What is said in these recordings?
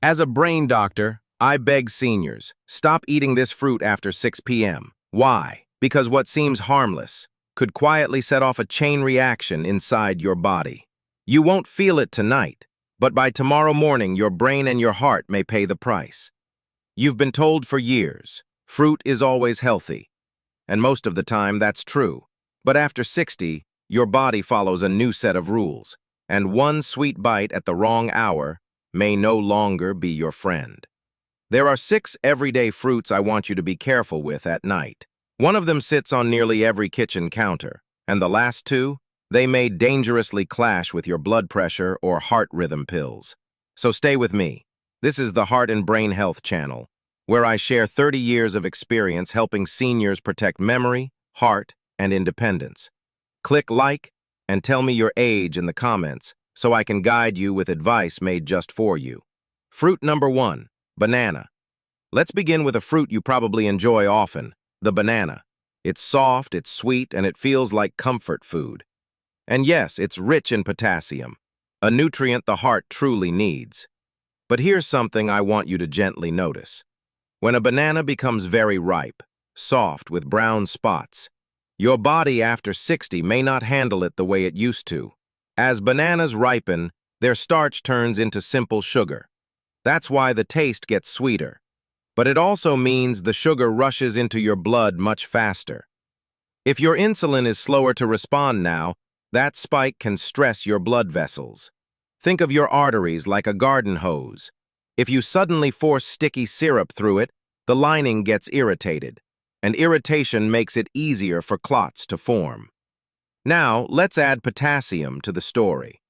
As a brain doctor, I beg seniors, stop eating this fruit after 6 p.m. Why? Because what seems harmless could quietly set off a chain reaction inside your body. You won't feel it tonight, but by tomorrow morning your brain and your heart may pay the price. You've been told for years, fruit is always healthy. And most of the time that's true. But after 60, your body follows a new set of rules, and one sweet bite at the wrong hour may no longer be your friend. There are 6 everyday fruits I want you to be careful with at night. One of them sits on nearly every kitchen counter, and the last 2, they may dangerously clash with your blood pressure or heart rhythm pills. So stay with me. This is the Heart and Brain Health channel, where I share 30 years of experience helping seniors protect memory, heart, and independence. Click like and tell me your age in the comments so I can guide you with advice made just for you. Fruit number 1, banana. Let's begin with a fruit you probably enjoy often, the banana. It's soft, it's sweet, and it feels like comfort food. And yes, it's rich in potassium, a nutrient the heart truly needs. But here's something I want you to gently notice. When a banana becomes very ripe, soft with brown spots, your body after 60 may not handle it the way it used to. As bananas ripen, their starch turns into simple sugar. That's why the taste gets sweeter. But it also means the sugar rushes into your blood much faster. If your insulin is slower to respond now, that spike can stress your blood vessels. Think of your arteries like a garden hose. If you suddenly force sticky syrup through it, the lining gets irritated, and irritation makes it easier for clots to form. Now, let's add potassium to the story.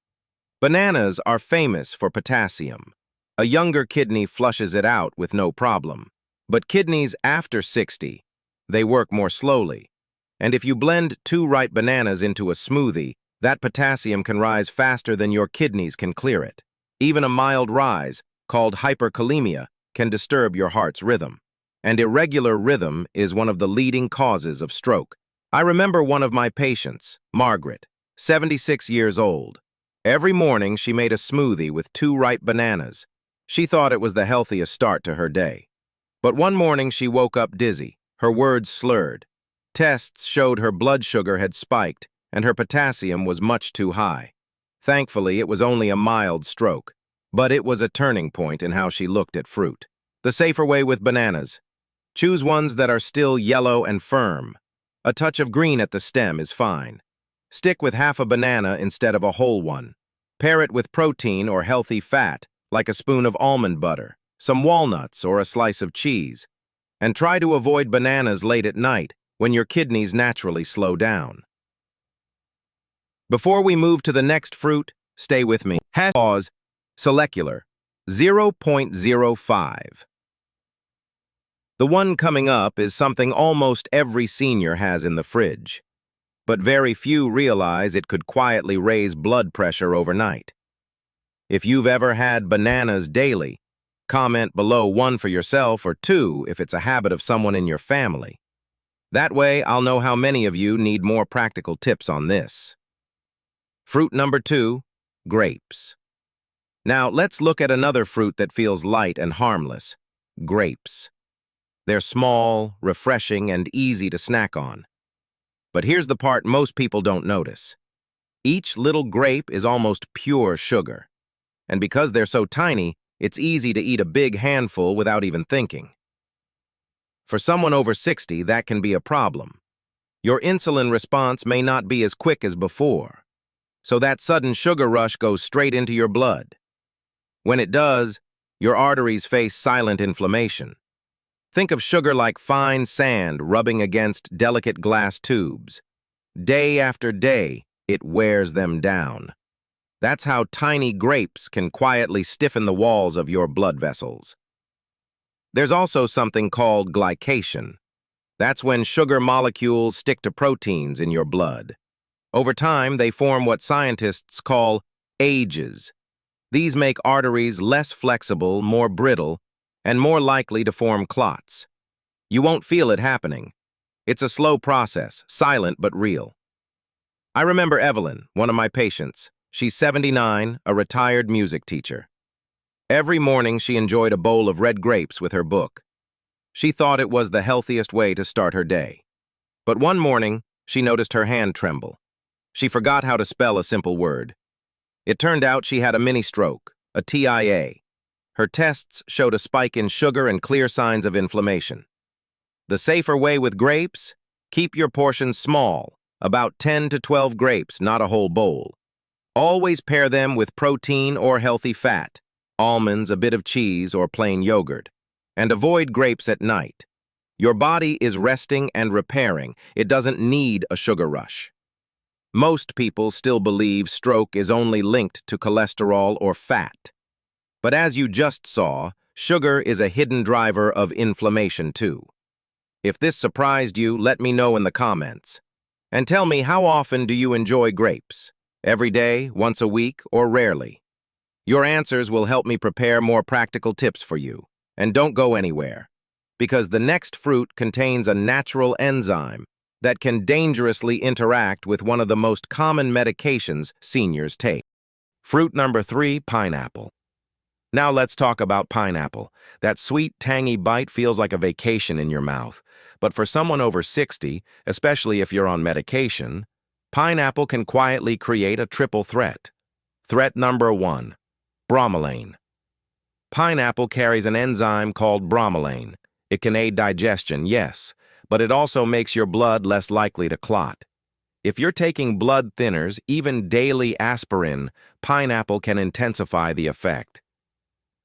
Bananas are famous for potassium. A younger kidney flushes it out with no problem. But kidneys after 60, they work more slowly. And if you blend 2 ripe bananas into a smoothie, that potassium can rise faster than your kidneys can clear it. Even a mild rise, called hyperkalemia, can disturb your heart's rhythm. And irregular rhythm is one of the leading causes of stroke. I remember one of my patients, Margaret, 76 years old. Every morning she made a smoothie with 2 ripe bananas. She thought it was the healthiest start to her day. But one morning she woke up dizzy, her words slurred. Tests showed her blood sugar had spiked and her potassium was much too high. Thankfully, it was only a mild stroke, but it was a turning point in how she looked at fruit. The safer way with bananas. Choose ones that are still yellow and firm. A touch of green at the stem is fine. Stick with half a banana instead of a whole one. Pair it with protein or healthy fat, like a spoon of almond butter, some walnuts, or a slice of cheese. And try to avoid bananas late at night when your kidneys naturally slow down. Before we move to the next fruit, stay with me. Pause. Seleccular, 0.05. The one coming up is something almost every senior has in the fridge, but very few realize it could quietly raise blood pressure overnight. If you've ever had bananas daily, comment below 1 for yourself or 2 if it's a habit of someone in your family. That way, I'll know how many of you need more practical tips on this. Fruit number 2, grapes. Now, let's look at another fruit that feels light and harmless, grapes. They're small, refreshing, and easy to snack on. But here's the part most people don't notice. Each little grape is almost pure sugar. And because they're so tiny, it's easy to eat a big handful without even thinking. For someone over 60, that can be a problem. Your insulin response may not be as quick as before. So that sudden sugar rush goes straight into your blood. When it does, your arteries face silent inflammation. Think of sugar like fine sand rubbing against delicate glass tubes. Day after day, it wears them down. That's how tiny grapes can quietly stiffen the walls of your blood vessels. There's also something called glycation. That's when sugar molecules stick to proteins in your blood. Over time, they form what scientists call ages. These make arteries less flexible, more brittle, and more likely to form clots. You won't feel it happening. It's a slow process, silent but real. I remember Evelyn, one of my patients. She's 79, a retired music teacher. Every morning she enjoyed a bowl of red grapes with her book. She thought it was the healthiest way to start her day. But one morning, she noticed her hand tremble. She forgot how to spell a simple word. It turned out she had a mini-stroke, a TIA. Her tests showed a spike in sugar and clear signs of inflammation. The safer way with grapes? Keep your portions small, about 10 to 12 grapes, not a whole bowl. Always pair them with protein or healthy fat, almonds, a bit of cheese, or plain yogurt. And avoid grapes at night. Your body is resting and repairing. It doesn't need a sugar rush. Most people still believe stroke is only linked to cholesterol or fat. But as you just saw, sugar is a hidden driver of inflammation too. If this surprised you, let me know in the comments. And tell me, how often do you enjoy grapes? Every day, once a week, or rarely? Your answers will help me prepare more practical tips for you. And don't go anywhere, because the next fruit contains a natural enzyme that can dangerously interact with one of the most common medications seniors take. Fruit number 3, pineapple. Now let's talk about pineapple. That sweet, tangy bite feels like a vacation in your mouth. But for someone over 60, especially if you're on medication, pineapple can quietly create a triple threat. Threat number 1, bromelain. Pineapple carries an enzyme called bromelain. It can aid digestion, yes, but it also makes your blood less likely to clot. If you're taking blood thinners, even daily aspirin, pineapple can intensify the effect.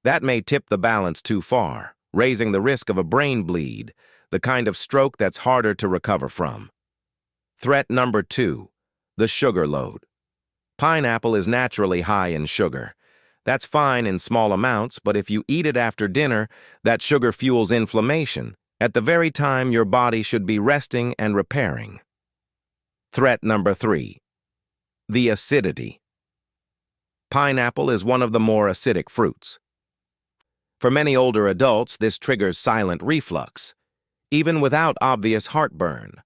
That may tip the balance too far, raising the risk of a brain bleed, the kind of stroke that's harder to recover from. Threat number 2, the sugar load. Pineapple is naturally high in sugar. That's fine in small amounts, but if you eat it after dinner, that sugar fuels inflammation, at the very time your body should be resting and repairing. Threat number 3, the acidity. Pineapple is one of the more acidic fruits. For many older adults, this triggers silent reflux, even without obvious heartburn.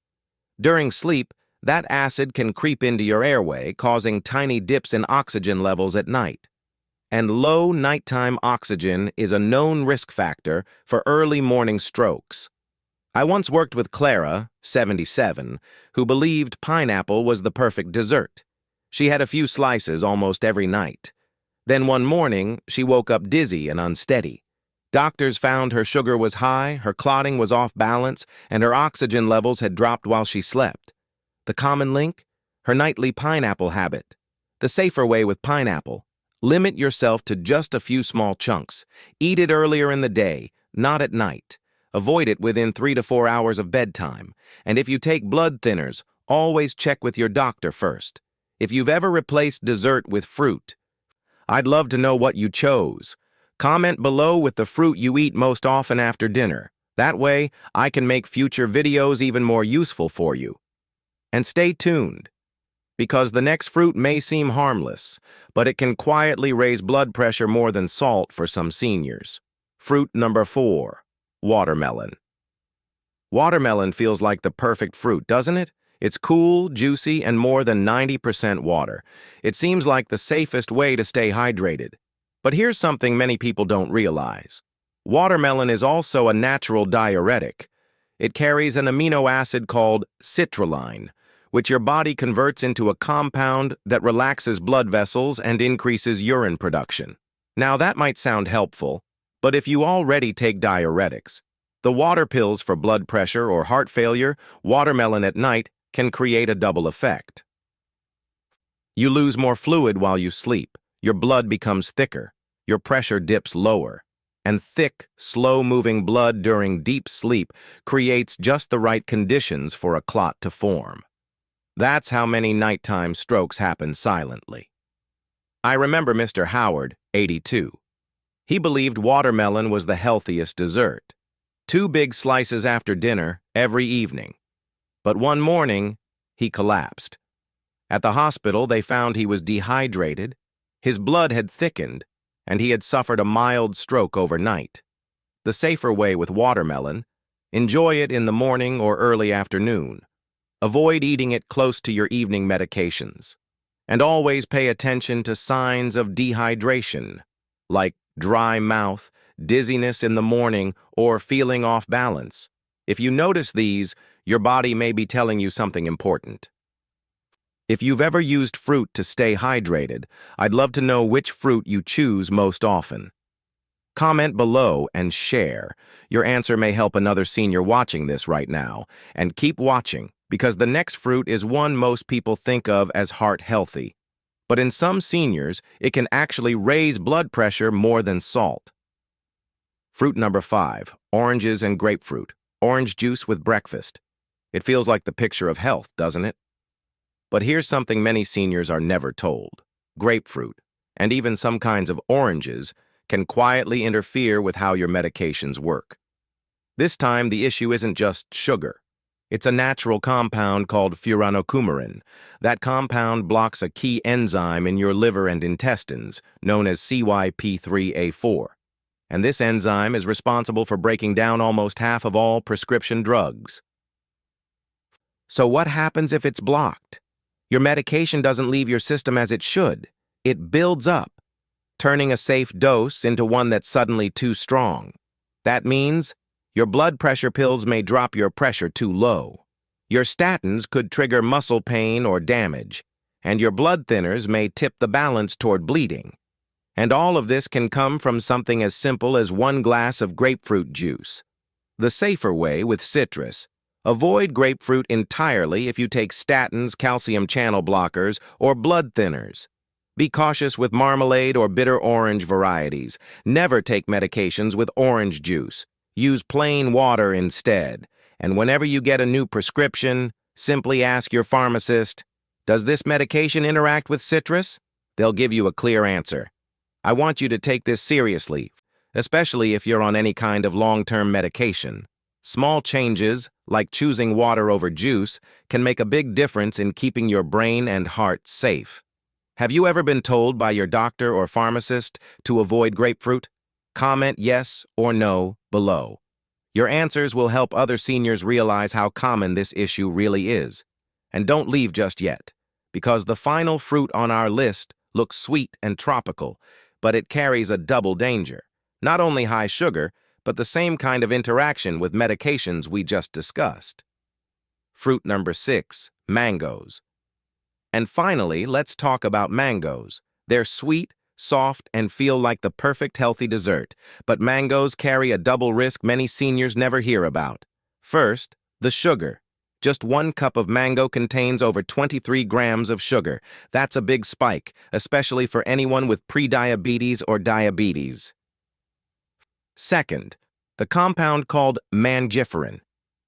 During sleep, that acid can creep into your airway, causing tiny dips in oxygen levels at night. And low nighttime oxygen is a known risk factor for early morning strokes. I once worked with Clara, 77, who believed pineapple was the perfect dessert. She had a few slices almost every night. Then one morning, she woke up dizzy and unsteady. Doctors found her sugar was high, her clotting was off balance, and her oxygen levels had dropped while she slept. The common link? Her nightly pineapple habit. The safer way with pineapple: limit yourself to just a few small chunks. Eat it earlier in the day, not at night. Avoid it within 3 to 4 hours of bedtime. And if you take blood thinners, always check with your doctor first. If you've ever replaced dessert with fruit, I'd love to know what you chose. Comment below with the fruit you eat most often after dinner. That way, I can make future videos even more useful for you. And stay tuned, because the next fruit may seem harmless, but it can quietly raise blood pressure more than salt for some seniors. Fruit number 4, watermelon. Watermelon feels like the perfect fruit, doesn't it? It's cool, juicy, and more than 90% water. It seems like the safest way to stay hydrated. But here's something many people don't realize. Watermelon is also a natural diuretic. It carries an amino acid called citrulline, which your body converts into a compound that relaxes blood vessels and increases urine production. Now that might sound helpful, but if you already take diuretics, the water pills for blood pressure or heart failure, watermelon at night can create a double effect. You lose more fluid while you sleep, your blood becomes thicker, your pressure dips lower, and thick, slow-moving blood during deep sleep creates just the right conditions for a clot to form. That's how many nighttime strokes happen silently. I remember Mr. Howard, 82. He believed watermelon was the healthiest dessert. 2 big slices after dinner every evening. But one morning, he collapsed. At the hospital, they found he was dehydrated, his blood had thickened, and he had suffered a mild stroke overnight. The safer way with watermelon: enjoy it in the morning or early afternoon. Avoid eating it close to your evening medications. And always pay attention to signs of dehydration, like dry mouth, dizziness in the morning, or feeling off balance. If you notice these, your body may be telling you something important. If you've ever used fruit to stay hydrated, I'd love to know which fruit you choose most often. Comment below and share. Your answer may help another senior watching this right now. And keep watching, because the next fruit is one most people think of as heart healthy. But in some seniors, it can actually raise blood pressure more than salt. Fruit number 5, oranges and grapefruit. Orange juice with breakfast. It feels like the picture of health, doesn't it? But here's something many seniors are never told. Grapefruit, and even some kinds of oranges, can quietly interfere with how your medications work. This time, the issue isn't just sugar. It's a natural compound called furanocoumarin. That compound blocks a key enzyme in your liver and intestines, known as CYP3A4. And this enzyme is responsible for breaking down almost half of all prescription drugs. So what happens if it's blocked? Your medication doesn't leave your system as it should. It builds up, turning a safe dose into one that's suddenly too strong. That means your blood pressure pills may drop your pressure too low. Your statins could trigger muscle pain or damage, and your blood thinners may tip the balance toward bleeding. And all of this can come from something as simple as one glass of grapefruit juice. The safer way with citrus. Avoid grapefruit entirely if you take statins, calcium channel blockers, or blood thinners. Be cautious with marmalade or bitter orange varieties. Never take medications with orange juice. Use plain water instead. And whenever you get a new prescription, simply ask your pharmacist, "Does this medication interact with citrus?" They'll give you a clear answer. I want you to take this seriously, especially if you're on any kind of long-term medication. Small changes, like choosing water over juice, can make a big difference in keeping your brain and heart safe. Have you ever been told by your doctor or pharmacist to avoid grapefruit? Comment yes or no below. Your answers will help other seniors realize how common this issue really is. And don't leave just yet, because the final fruit on our list looks sweet and tropical, but it carries a double danger. Not only high sugar, but the same kind of interaction with medications we just discussed. Fruit number 6, mangoes. And finally, let's talk about mangoes. They're sweet, soft, and feel like the perfect healthy dessert, but mangoes carry a double risk many seniors never hear about. First, the sugar. Just 1 cup of mango contains over 23 grams of sugar. That's a big spike, especially for anyone with prediabetes or diabetes. Second, the compound called mangiferin.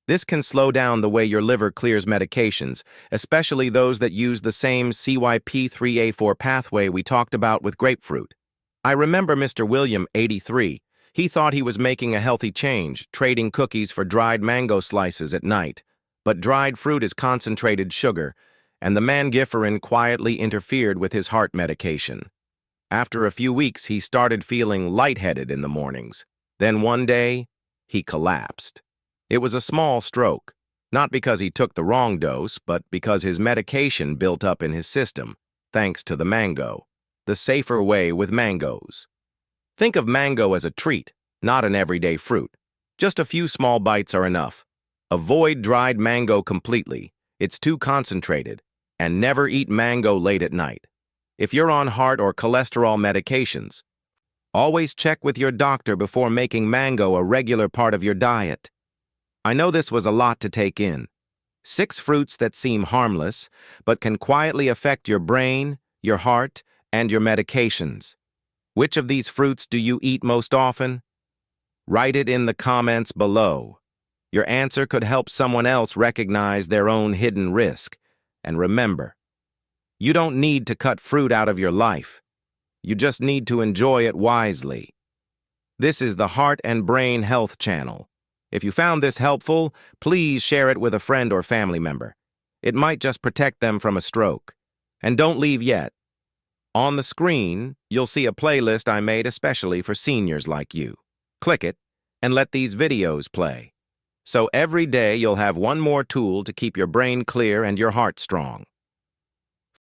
This can slow down the way your liver clears medications, especially those that use the same CYP3A4 pathway we talked about with grapefruit. I remember Mr. William, 83. He thought he was making a healthy change, trading cookies for dried mango slices at night. But dried fruit is concentrated sugar, and the mangiferin quietly interfered with his heart medication. After a few weeks, he started feeling lightheaded in the mornings. Then one day, he collapsed. It was a small stroke, not because he took the wrong dose, but because his medication built up in his system, thanks to the mango, the safer way with mangoes. Think of mango as a treat, not an everyday fruit. Just a few small bites are enough. Avoid dried mango completely. It's too concentrated. And never eat mango late at night. If you're on heart or cholesterol medications, always check with your doctor before making mango a regular part of your diet. I know this was a lot to take in. 6 fruits that seem harmless, but can quietly affect your brain, your heart, and your medications. Which of these fruits do you eat most often? Write it in the comments below. Your answer could help someone else recognize their own hidden risk. And remember, you don't need to cut fruit out of your life. You just need to enjoy it wisely. This is the Heart and Brain Health Channel. If you found this helpful, please share it with a friend or family member. It might just protect them from a stroke. And don't leave yet. On the screen, you'll see a playlist I made especially for seniors like you. Click it and let these videos play. So every day you'll have one more tool to keep your brain clear and your heart strong.